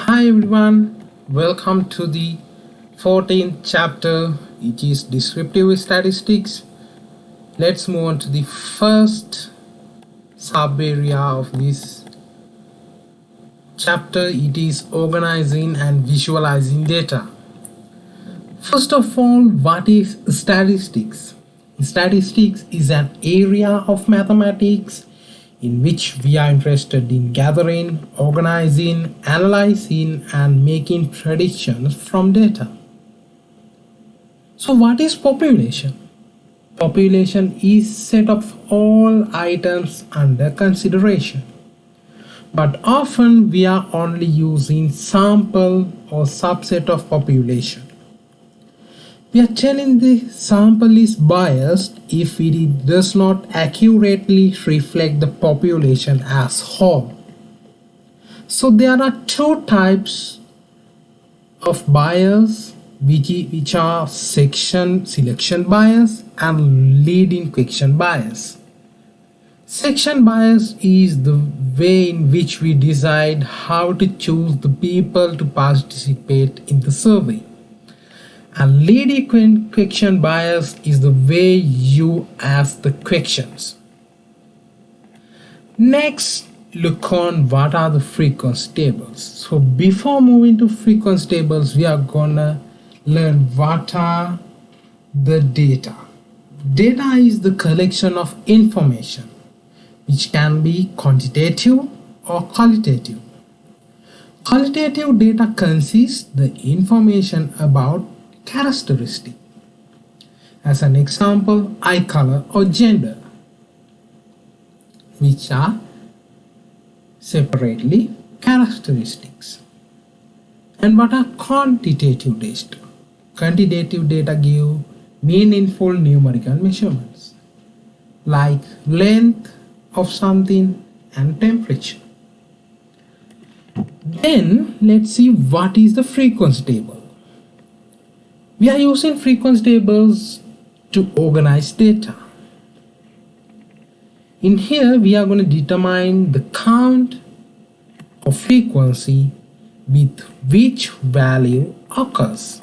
Hi everyone, welcome to the 14th chapter, which is descriptive statistics. Let's move on to the first sub area of this chapter. It is organizing and visualizing data. First of all, what is statistics? Statistics is an area of mathematics in which we are interested in gathering, organizing, analyzing, and making predictions from data. So what is population? Population is set of all items under consideration. But often we are only using sample or subset of population. We are telling the sample is biased if it does not accurately reflect the population as whole. So there are two types of bias which are selection bias and leading question bias. Selection bias is the way in which we decide how to choose the people to participate in the survey. And leading question bias is the way you ask the questions. Next, look on what are the frequency tables. So before moving to frequency tables, we are gonna learn what are the data. Data is the collection of information which can be quantitative or qualitative. Qualitative data consists the information about characteristic. As an example, eye color or gender, which are separately characteristics. And what are quantitative data? Quantitative data give meaningful numerical measurements like length of something and temperature. Then let's see what is the frequency table. We are using frequency tables to organize data. In here, we are going to determine the count of frequency with which value occurs.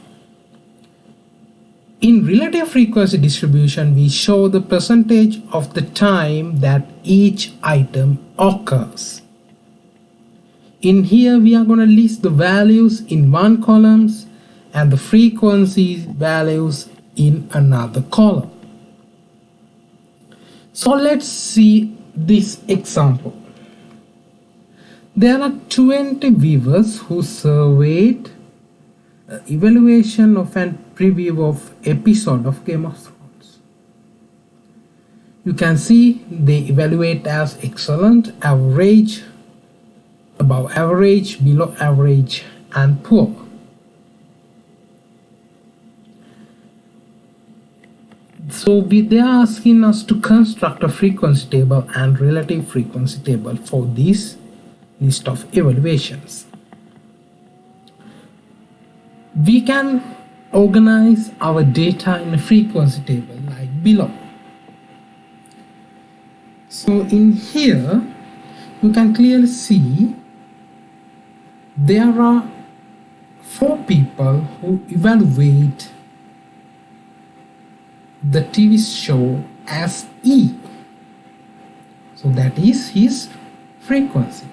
In relative frequency distribution, we show the percentage of the time that each item occurs. In here, we are going to list the values in one column and the frequency values in another column. So let's see this example. There are 20 viewers who surveyed evaluation of an preview of episode of Game of Thrones. You can see they evaluate as excellent, average, above average, below average, and poor. So they are asking us to construct a frequency table and relative frequency table for this list of evaluations. We can organize our data in a frequency table like below. So in here, you can clearly see there are 4 people who evaluate the TV show as E. So that is his frequency.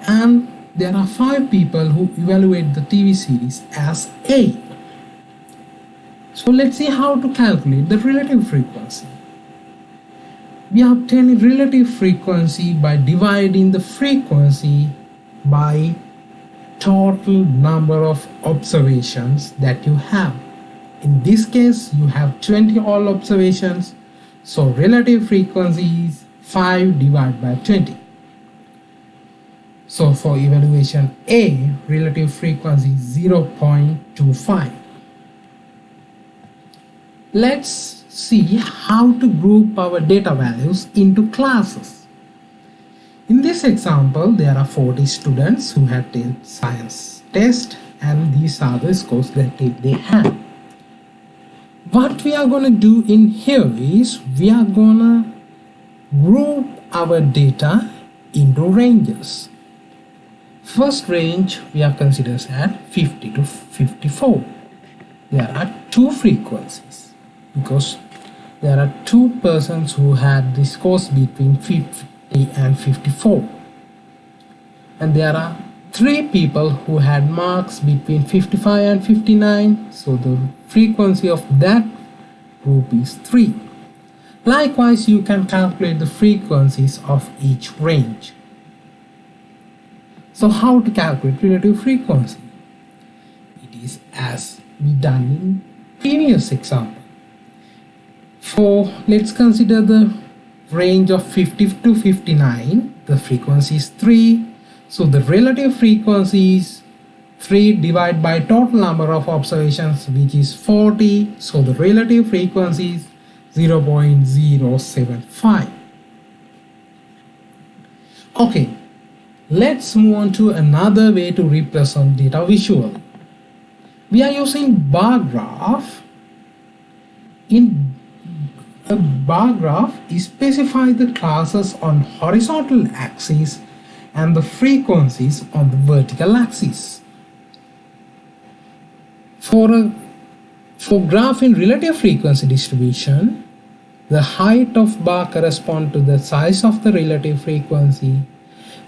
And there are 5 people who evaluate the TV series as A. So let's see how to calculate the relative frequency. We obtain relative frequency by dividing the frequency by total number of observations that you have. In this case, you have 20 all observations, so relative frequency is 5 divided by 20. So for evaluation A, relative frequency is 0.25. Let's see how to group our data values into classes. In this example, there are 40 students who have taken science test, and these are the scores that they have. What we are going to do in here is we are going to group our data into ranges. first range we are considered at 50 to 54. There are two frequencies because there are two persons who had the scores between 50 and 54, and there are three people who had marks between 55 and 59, so the frequency of that group is 3. Likewise, you can calculate the frequencies of each range. So how to calculate relative frequency? It is as we done in previous example. Let's consider the range of 50 to 59. The frequency is 3. So the relative frequency is 3 divided by total number of observations, which is 40. So the relative frequency is 0.075. Okay, let's move on to another way to represent data visually. We are using bar graph. In a bar graph, it specifies the classes on horizontal axis and the frequencies on the vertical axis. For graph in relative frequency distribution, the height of bar corresponds to the size of the relative frequency,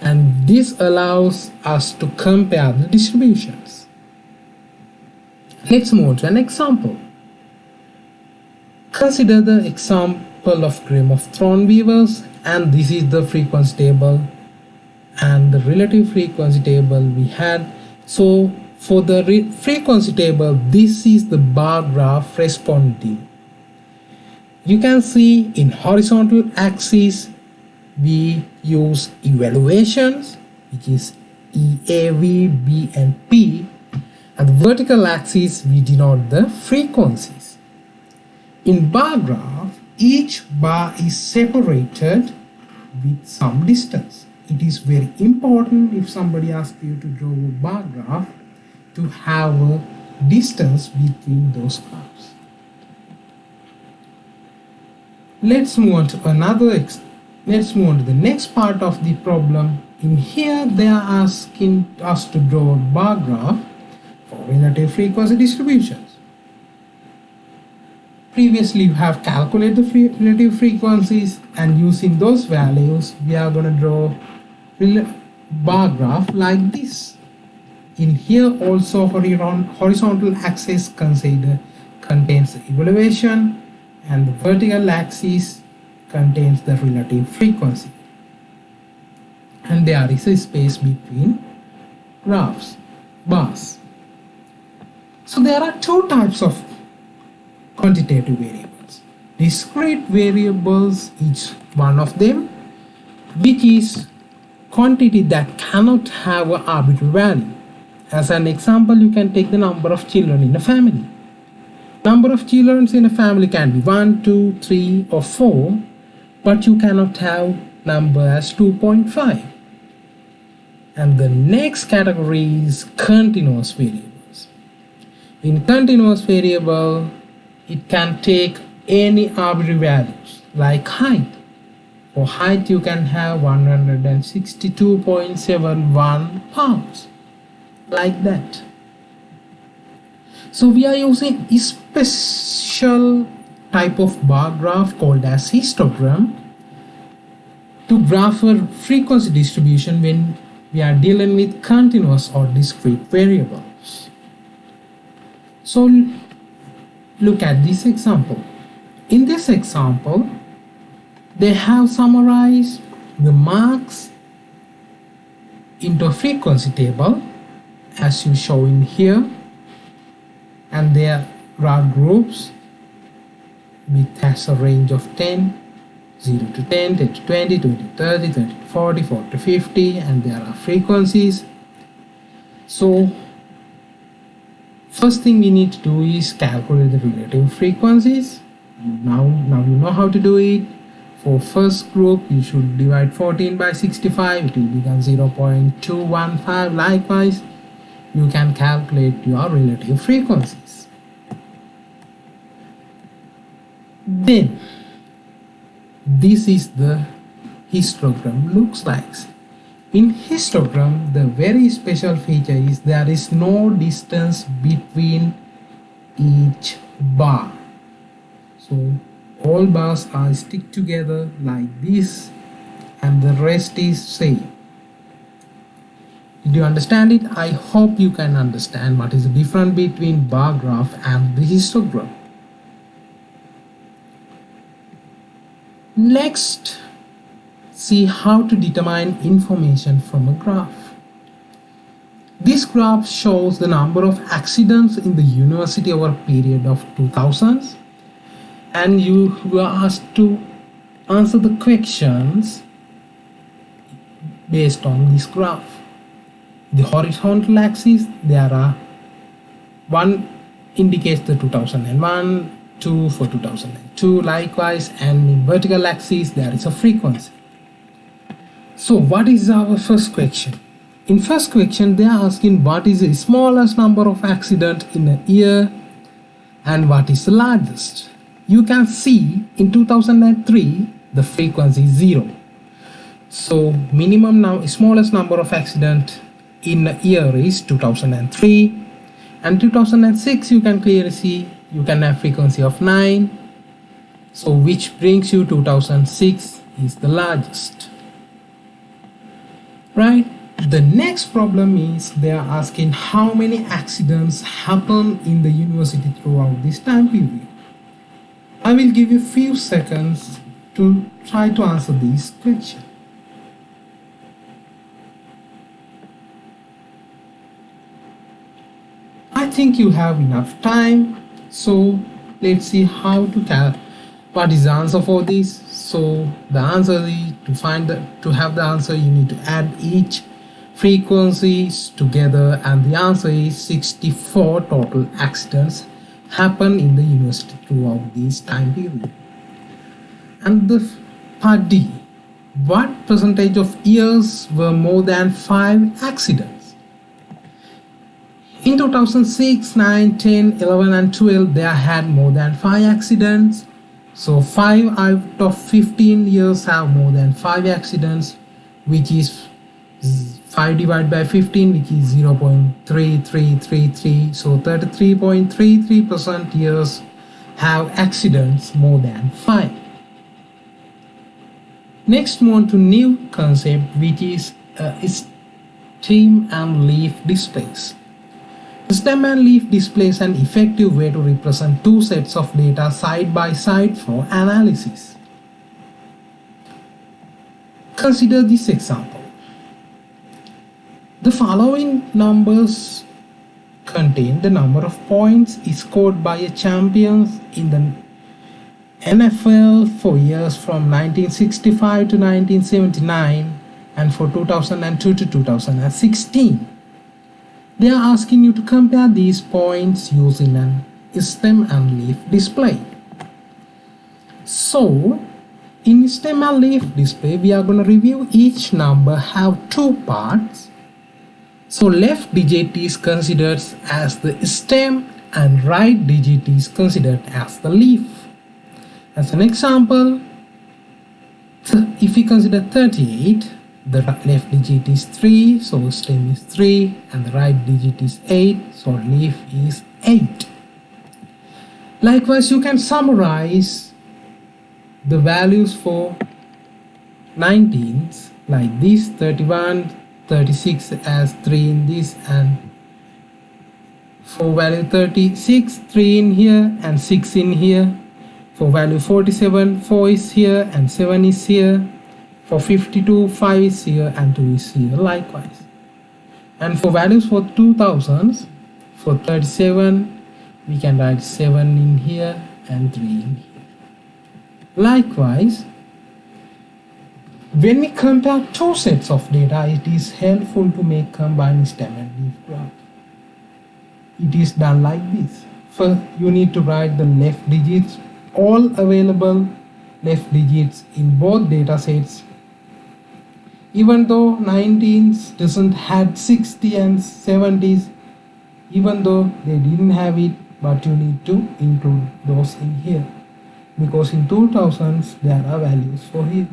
and this allows us to compare the distributions. Let's move to an example. Consider the example of Game of Thrones viewers, and this is the frequency table and the relative frequency table we had. So for the frequency table, this is the bar graph responding. You can see in horizontal axis we use evaluations, which is EAV, B and P, and the vertical axis we denote the frequencies. In bar graph, each bar is separated with some distance. It is very important if somebody asks you to draw a bar graph to have a distance between those graphs. Let's move on to the next part of the problem. In here they are asking us to draw a bar graph for relative frequency distributions. Previously you have calculated the relative frequencies, and using those values we are going to draw bar graph like this. In here also horizontal axis contains the evaluation, and the vertical axis contains the relative frequency, and there is a space between bars. So there are two types of quantitative variables. Discrete variables, each one of them, which is quantity that cannot have an arbitrary value. As an example, you can take the number of children in a family. Number of children in a family can be 1, 2, 3 or 4, but you cannot have number as 2.5. And the next category is continuous variables. In continuous variable, it can take any arbitrary values like height. For height you can have 162.71 pounds, like that. So we are using a special type of bar graph called as histogram to graph a frequency distribution when we are dealing with continuous or discrete variables. So look at this example. In this example, they have summarized the marks into a frequency table as you show in here, and there are groups which has a range of 10, 0 to 10, 10 to 20, 20 to 30, 30 to 40, 40 to 50, and there are frequencies. So first thing we need to do is calculate the relative frequencies. Now you know how to do it. For first group, you should divide 14 by 65. It will become 0.215. Likewise, you can calculate your relative frequencies. Then, this is the histogram looks like. In histogram, the very special feature is there is no distance between each bar. So all bars are stick together like this and the rest is same. Did you understand it? I hope you can understand what is the difference between bar graph and the histogram. Next, see how to determine information from a graph. This graph shows the number of accidents in the university over a period of 2000s, and you were asked to answer the questions based on this graph. The horizontal axis, there are one indicates the 2001, 2 for 2002 likewise, and in vertical axis there is a frequency. So what is our first question? In first question they are asking what is the smallest number of accidents in a year and what is the largest. You can see in 2003 the frequency is 0. So smallest number of accidents in a year is 2003, and 2006 you can clearly see you can have frequency of 9. So which brings you 2006 is the largest. Right? The next problem is they are asking how many accidents happen in the university throughout this time period. I will give you a few seconds to try to answer this question. I think you have enough time, so let's see how to what is the answer for this. So the answer is to have the answer you need to add each frequencies together, and the answer is 64 total accidents happen in the university throughout this time period. And the part D, what percentage of years were more than 5 accidents? In 2006, 9, 10, 11 and 12 they had more than 5 accidents. So 5 out of 15 years have more than 5 accidents, which is 5 divided by 15, which is 0.3333. So 33.33% years have accidents more than 5. Next, move on to new concept, which is stem and leaf displays. Stem and leaf displays an effective way to represent two sets of data side by side for analysis. Consider this example. The following numbers contain the number of points scored by a champion in the NFL for years from 1965 to 1979 and for 2002 to 2016. They are asking you to compare these points using an stem and leaf display. So, in stem and leaf display, we are going to review each number have 2 parts. So, left digit is considered as the stem and right digit is considered as the leaf. As an example, if we consider 38, the left digit is 3, so stem is 3, and the right digit is 8, so leaf is 8. Likewise, you can summarize the values for 19s like this: 31, 36 as 3 in this, and for value 36, 3 in here and 6 in here. For value 47, 4 is here and 7 is here. For 52, 5 is here and 2 is here likewise. And for values for 2000s, for 37, we can write 7 in here and 3 in here. Likewise, when we compare two sets of data, it is helpful to make combined stem and leaf graph. It is done like this. First, you need to write the left digits, all available left digits in both data sets. Even though 19s doesn't had 60 and 70s, even though they didn't have it, but you need to include those in here, because in 2000s there are values for here.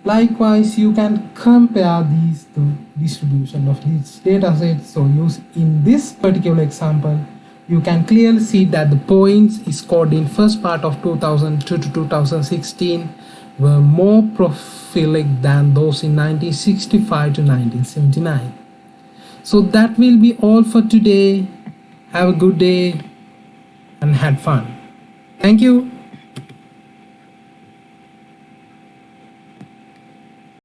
Likewise, you can compare the distribution of these data sets. So in this particular example, you can clearly see that the points scored in first part of 2002 to 2016 were more prolific than those in 1965 to 1979. So that will be all for today. Have a good day and had fun. Thank you.